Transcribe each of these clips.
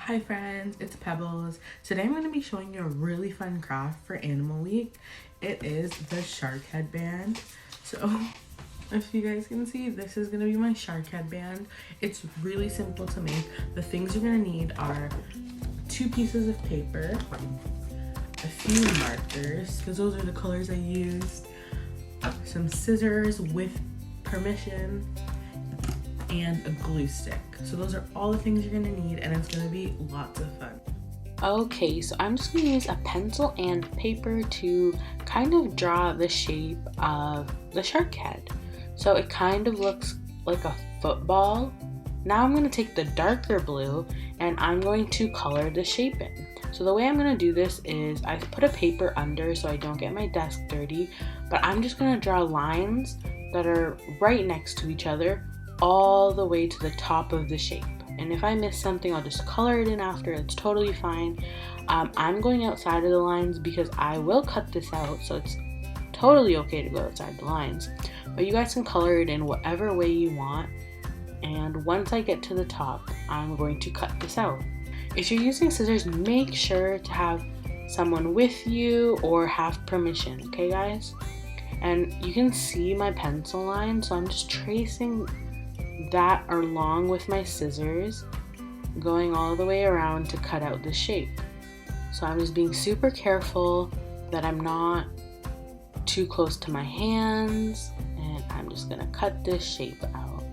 Hi friends, it's Pebbles. Today I'm going to be showing you a really fun craft for Animal Week. It is the shark headband. So if you guys can see, this is going to be my shark headband. It's really simple to make. The things you're going to need are 2 pieces of paper, a few markers, because those are the colors I used, some scissors with permission, and a glue stick. So those are all the things you're gonna need, and it's gonna be lots of fun. Okay, so I'm just going to use a pencil and paper to kind of draw the shape of the shark head. So it kind of looks like a football. Now I'm going to take the darker blue and I'm going to color the shape in. So the way I'm going to do this is I put a paper under so I don't get my desk dirty, but I'm just going to draw lines that are right next to each other all the way to the top of the shape. And if I miss something, I'll just color it in after. It's totally fine. I'm going outside of the lines because I will cut this out, so it's totally okay to go outside the lines. But you guys can color it in whatever way you want. And once I get to the top, I'm going to cut this out. If you're using scissors, make sure to have someone with you or have permission, okay guys? And you can see my pencil line, so I'm just tracing that along with my scissors, going all the way around to cut out the shape. So I'm just being super careful that I'm not too close to my hands, and I'm just gonna cut this shape out.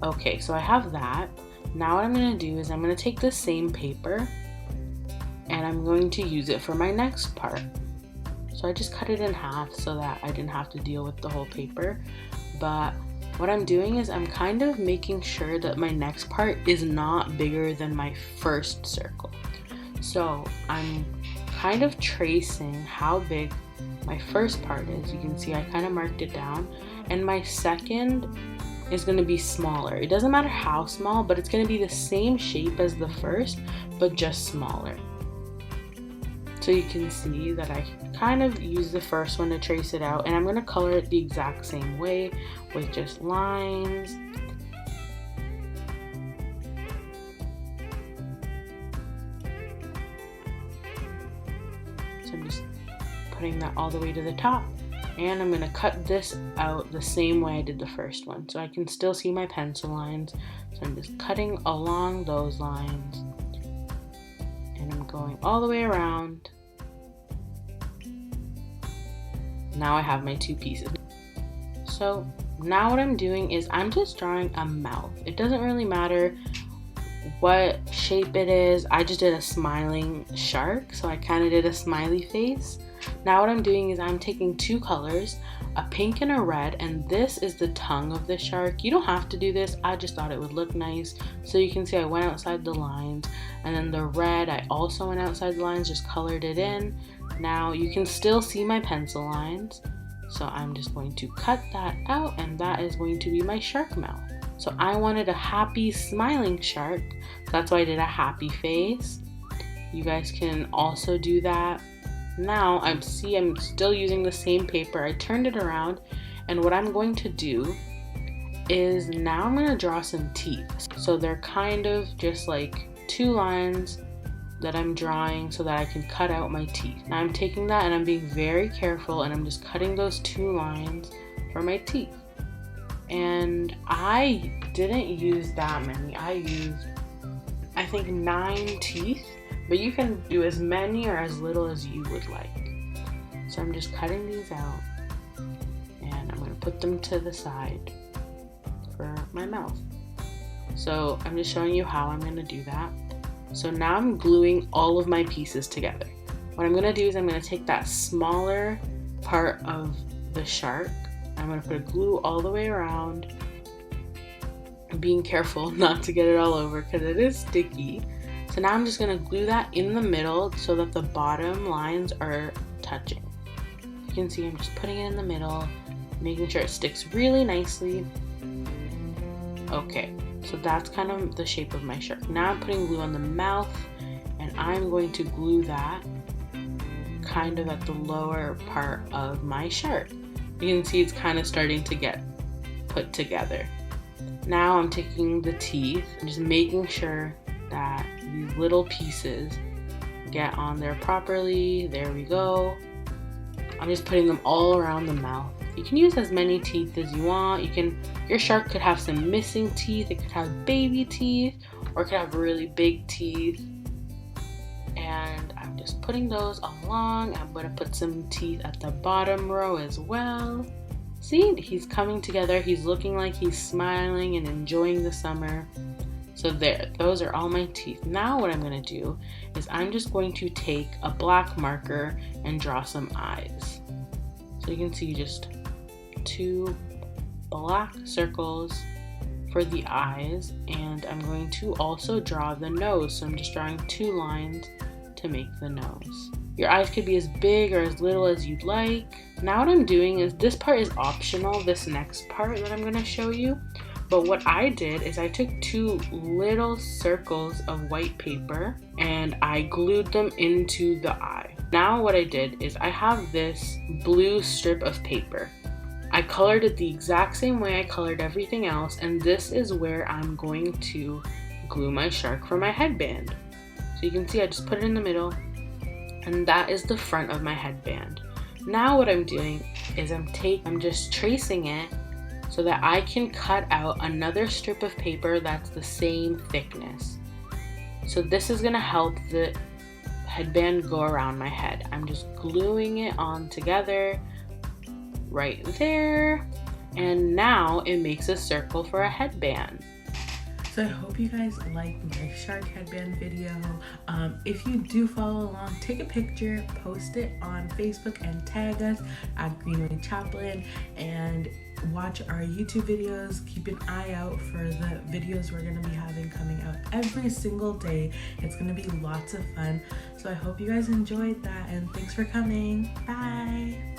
Okay, so I have that. Now what I'm gonna do is I'm gonna take the same paper and I'm going to use it for my next part. So I just cut it in half so that I didn't have to deal with the whole paper. But what I'm doing is I'm kind of making sure that my next part is not bigger than my first circle. So I'm kind of tracing how big my first part is. You can see I kind of marked it down, and my second is going to be smaller. It doesn't matter how small, but it's going to be the same shape as the first, but just smaller. So you can see that I kind of use the first one to trace it out, and I'm going to color it the exact same way with just lines. So I'm just putting that all the way to the top, and I'm going to cut this out the same way I did the first one, so I can still see my pencil lines. So I'm just cutting along those lines, and I'm going all the way around. Now I have my 2 pieces. So now what I'm doing is I'm just drawing a mouth. It doesn't really matter what shape it is. I just did a smiling shark, so I kind of did a smiley face. Now what I'm doing is I'm taking 2 colors, a pink and a red, and this is the tongue of the shark. You don't have to do this, I just thought it would look nice. So you can see I went outside the lines, and then the red, I also went outside the lines, just colored it in. Now you can still see my pencil lines, so I'm just going to cut that out, and that is going to be my shark mouth. So I wanted a happy smiling shark, so that's why I did a happy face. You guys can also do that. Now I'm still using the same paper. I turned it around, and what I'm going to do is now I'm going to draw some teeth. So they're kind of just like 2 lines that I'm drawing so that I can cut out my teeth. Now I'm taking that and I'm being very careful, and I'm just cutting those 2 lines for my teeth. And I didn't use that many. I used, I think, 9 teeth, but you can do as many or as little as you would like. So I'm just cutting these out, and I'm going to put them to the side for my mouth. So I'm just showing you how I'm going to do that. So now I'm gluing all of my pieces together. What I'm going to do is I'm going to take that smaller part of the shark. I'm going to put a glue all the way around, being careful not to get it all over because it is sticky. So now I'm just going to glue that in the middle so that the bottom lines are touching. You can see I'm just putting it in the middle, making sure it sticks really nicely. Okay. So that's kind of the shape of my shark. Now I'm putting glue on the mouth, and I'm going to glue that kind of at the lower part of my shark. You can see it's kind of starting to get put together. Now I'm taking the teeth and just making sure that these little pieces get on there properly. There we go. I'm just putting them all around the mouth. You can use as many teeth as you want. Your shark could have some missing teeth. It could have baby teeth, or it could have really big teeth. And I'm just putting those along. I'm gonna put some teeth at the bottom row as well. See, he's coming together. He's looking like he's smiling and enjoying the summer. So there, those are all my teeth. Now what I'm gonna do is I'm just going to take a black marker and draw some eyes. So you can see just 2 black circles for the eyes, and I'm going to also draw the nose. So I'm just drawing 2 lines to make the nose. Your eyes could be as big or as little as you'd like. Now what I'm doing is, this part is optional, this next part that I'm gonna show you. But what I did is I took 2 little circles of white paper and I glued them into the eye. Now what I did is I have this blue strip of paper. I colored it the exact same way I colored everything else, and this is where I'm going to glue my shark for my headband. So you can see I just put it in the middle, and that is the front of my headband. Now what I'm doing is I'm just tracing it so that I can cut out another strip of paper that's the same thickness. So this is gonna help the headband go around my head. I'm just gluing it on together right there, and now it makes a circle for a headband. So I hope you guys liked my shark headband video. If you do follow along, take a picture, post it on Facebook, and tag us at Greenway-Chaplin, and watch our YouTube videos. Keep an eye out for the videos we're going to be having coming out every single day. It's going to be lots of fun. So I hope you guys enjoyed that, and thanks for coming. Bye!